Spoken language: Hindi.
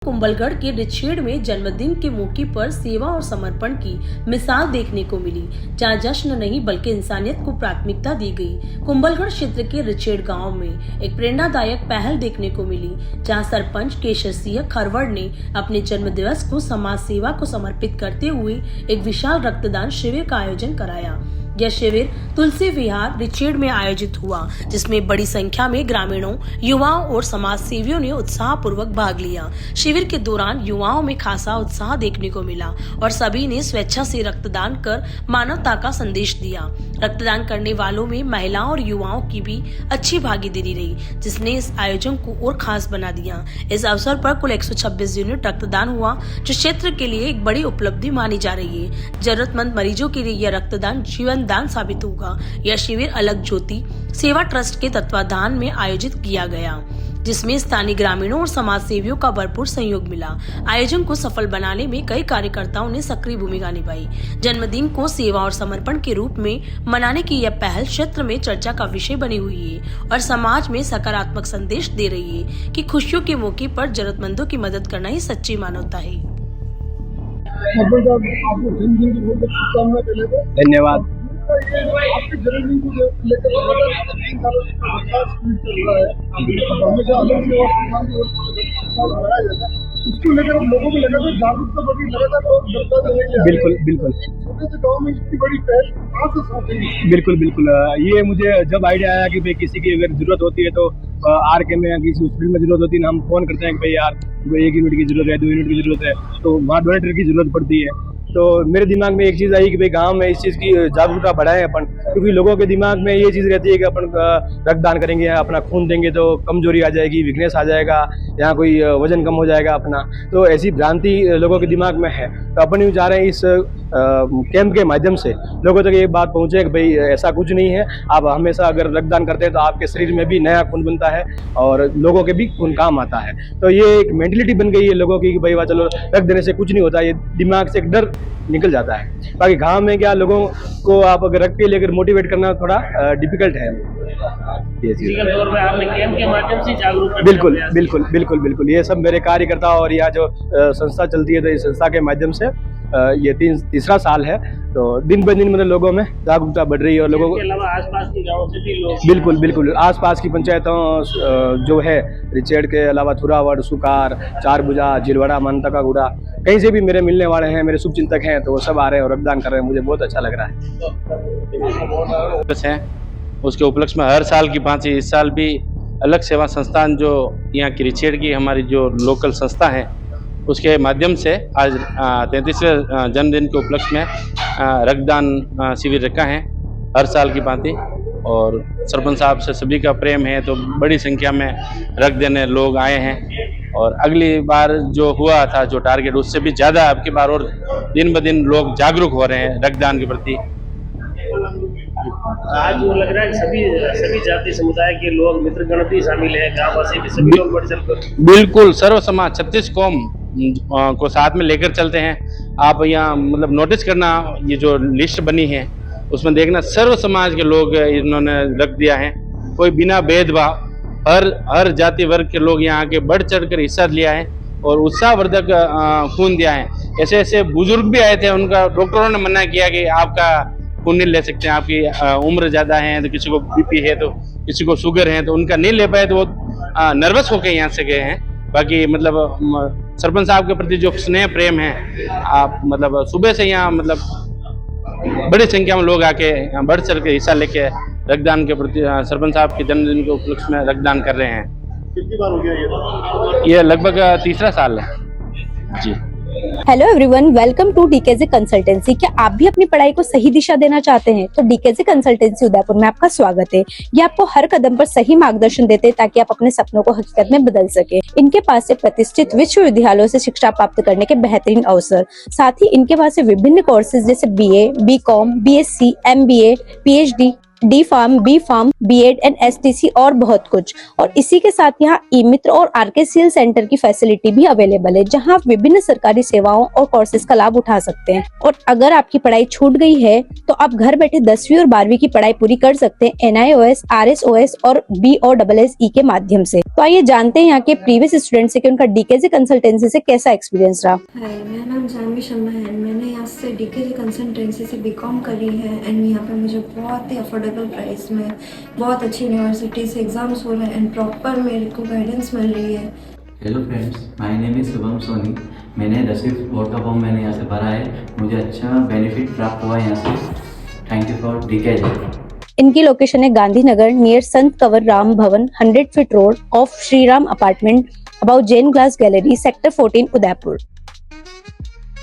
कुंभलगढ़ के रिछेड़ में जन्मदिन के मौके पर सेवा और समर्पण की मिसाल देखने को मिली, जहां जश्न नहीं बल्कि इंसानियत को प्राथमिकता दी गई। कुंभलगढ़ क्षेत्र के रिछेड़ गांव में एक प्रेरणादायक पहल देखने को मिली, जहां सरपंच केशर सिंह खरवड़ ने अपने जन्मदिवस को समाज सेवा को समर्पित करते हुए एक विशाल रक्तदान शिविर का आयोजन कराया। यह शिविर तुलसी विहार रिछेड़ में आयोजित हुआ, जिसमें बड़ी संख्या में ग्रामीणों, युवाओं और समाज सेवियों ने उत्साह पूर्वक भाग लिया। शिविर के दौरान युवाओं में खासा उत्साह देखने को मिला और सभी ने स्वेच्छा से रक्तदान कर मानवता का संदेश दिया। रक्तदान करने वालों में महिलाओं और युवाओं की भी अच्छी भागीदारी रही, जिसने इस आयोजन को और खास बना दिया। इस अवसर पर कुल 126 यूनिट रक्तदान हुआ, जो क्षेत्र के लिए एक बड़ी उपलब्धि मानी जा रही है। जरूरतमंद मरीजों के लिए यह रक्तदान जीवन दान साबित होगा। यह शिविर अलग ज्योति सेवा ट्रस्ट के तत्वाधान में आयोजित किया गया, जिसमें स्थानीय ग्रामीणों और समाज सेवियों का भरपूर सहयोग मिला। आयोजन को सफल बनाने में कई कार्यकर्ताओं ने सक्रिय भूमिका निभाई। जन्मदिन को सेवा और समर्पण के रूप में मनाने की यह पहल क्षेत्र में चर्चा का विषय बनी हुई है और समाज में सकारात्मक संदेश दे रही है कि खुशियों के मौके पर जरूरतमंदों की मदद करना ही सच्ची मानवता है। धन्यवाद। आपके जन्मदिन को लेकर हमेशा अलग इसको लेकर लोगों को लगा तो जागरूकता बढ़ी, लगातार बिल्कुल छोटे से गाँव में इतनी बड़ी पहल कहाँ से सोची? बिल्कुल ये मुझे जब आइडिया आया कि भाई किसी की अगर जरूरत होती है तो आर के में किसी हॉस्पिटल में जरूरत होती है ना, हम फोन करते हैं कि भाई यार 1 यूनिट की जरूरत है, 2 यूनिट की जरूरत है, तो वहाँ डोनेटर की जरूरत पड़ती है। तो मेरे दिमाग में एक चीज़ आई कि भाई गांव में इस चीज़ की जागरूकता बढ़ाएं अपन, क्योंकि लोगों के दिमाग में ये चीज़ रहती है कि अपन रक्तदान करेंगे, अपना खून देंगे तो कमजोरी आ जाएगी, वीकनेस आ जाएगा, यहाँ कोई वजन कम हो जाएगा अपना, तो ऐसी भ्रांति लोगों के दिमाग में है। तो अपन यूँ चाह रहे हैं इस कैंप के माध्यम से लोगों तक ये बात पहुँचे कि भाई ऐसा कुछ नहीं है, आप हमेशा अगर रक्तदान करते हैं तो आपके शरीर में भी नया खून बनता है और लोगों के भी खून काम आता है। तो ये एक मेंटलिटी बन गई है लोगों की कि भाई वाह चलो रक्त देने से कुछ नहीं होता, ये दिमाग से एक डर निकल जाता है। बाकी गांव में क्या लोगों को आप अगर रक्त के लेकर मोटिवेट करना थोड़ा डिफिकल्ट है। ये चीज आपने कैंप के माध्यम से जागरूक बिल्कुल ये सब मेरे कार्यकर्ता और यहाँ जो संस्था चलती है तो इस संस्था के माध्यम से ये तीसरा साल है, तो दिन ब दिन मतलब लोगों में जागरूकता बढ़ रही है और लोगों को आसपास के गाँव से भी लोग बिल्कुल आसपास की पंचायतों जो है रिछेड़ के अलावा थुरावड़, सुकार, चारभुजा, जिलवाड़ा, मनतकागुड़ा, कहीं से भी मेरे मिलने वाले हैं, मेरे शुभचिंतक हैं, तो वो सब आ रहे हैं और रक्तदान कर रहे हैं। मुझे बहुत अच्छा लग रहा है। उसके उपलक्ष्य में हर साल की भांति इस साल भी अलग सेवा संस्थान जो यहाँ की रिछेड़ की हमारी जो लोकल संस्था है उसके माध्यम से आज 33वें जन्मदिन के उपलक्ष्य में रक्तदान शिविर रखा है हर साल की भांति, और सरपंच साहब से सभी का प्रेम है तो बड़ी संख्या में रक्त देने लोग आए हैं और अगली बार जो हुआ था जो टारगेट उससे भी ज़्यादा अब की बार और दिन ब दिन लोग जागरूक हो रहे हैं रक्तदान के प्रति। आज वो लग रहा है सभी जाति समुदाय के लोग मित्रगण भी शामिल है, गाँववासी भी सभी लोग बढ़ चढ़कर बिल्कुल सर्व समाज 36 कौम को साथ में लेकर चलते हैं। आप यहाँ मतलब नोटिस करना, ये जो लिस्ट बनी है उसमें देखना सर्व समाज के लोग इन्होंने रख दिया है, कोई बिना भेदभाव हर जाति वर्ग के लोग यहाँ के बढ़ चढ़कर हिस्सा लिया है और उत्साहवर्धक खून दिया है। ऐसे बुजुर्ग भी आए थे, उनका डॉक्टरों ने मना किया कि आपका खून नहीं ले सकते हैं, आपकी उम्र ज़्यादा है, तो किसी को बीपी है तो किसी को शुगर है, तो उनका नहीं ले पाए तो वो नर्वस होकर यहाँ से गए हैं। बाकी मतलब सरपंच साहब के प्रति जो स्नेह प्रेम है, आप मतलब सुबह से यहाँ मतलब बड़ी संख्या में लोग आके बढ़ चढ़ के हिस्सा लेके रक्तदान के प्रति सरपंच साहब के जन्मदिन के उपलक्ष्य में रक्तदान कर रहे हैं। कितनी बार हो गया ये लगभग तीसरा साल है जी। Hello everyone, welcome to DKJ consultancy. क्या आप भी अपनी पढ़ाई को सही दिशा देना चाहते हैं तो डीकेजे कंसल्टेंसी उदयपुर में आपका स्वागत है। ये आपको हर कदम पर सही मार्गदर्शन देते हैं ताकि आप अपने सपनों को हकीकत में बदल सके। इनके पास से प्रतिष्ठित विश्वविद्यालयों से शिक्षा प्राप्त करने के बेहतरीन अवसर, साथ ही इनके पास से विभिन्न कोर्सेज जैसे BA, BCom, BSc, MBA, PhD D pharm, B pharm, BEd and STC और बहुत कुछ। और इसी के साथ यहाँ ई मित्र और आरकेसीएल सेंटर की फैसिलिटी भी अवेलेबल है, जहाँ आप विभिन्न सरकारी सेवाओं और कोर्सेज का लाभ उठा सकते हैं। और अगर आपकी पढ़ाई छूट गई है तो आप घर बैठे 10वीं और 12वीं की पढ़ाई पूरी कर सकते हैं NIOS, RSOS और BOSSE के माध्यम से। तो आइए जानते हैं यहाँ के प्रीवियस स्टूडेंट से कि उनका डीकेजे कंसल्टेंसी से कैसा एक्सपीरियंस रहा। हाय, मेरा नाम जानवी शर्मा है। मैंने यहाँ से डीकेजे कंसल्टेंसी से बीकॉम करी है एंड यहाँ पे मुझे बहुत ही अफोर्डेबल प्राइस में बहुत अच्छी यूनिवर्सिटी से एग्जाम्स हो रहे हैं एंड प्रॉपर मेरे को गाइडेंस मिल रही है। Hello friends, my name is Shubham Soni. मैंने 10वीं बोर्ड का फॉर्म मैंने यहाँ से भरा है। मुझे अच्छा बेनिफिट प्राप्त हुआ है यहाँ से। Thank you for DKJ. इनकी लोकेशन है गांधीनगर नियर संत कंवर राम भवन, 100 feet road of Shriram apartment, about Jain glass gallery, sector 14, Udaipur.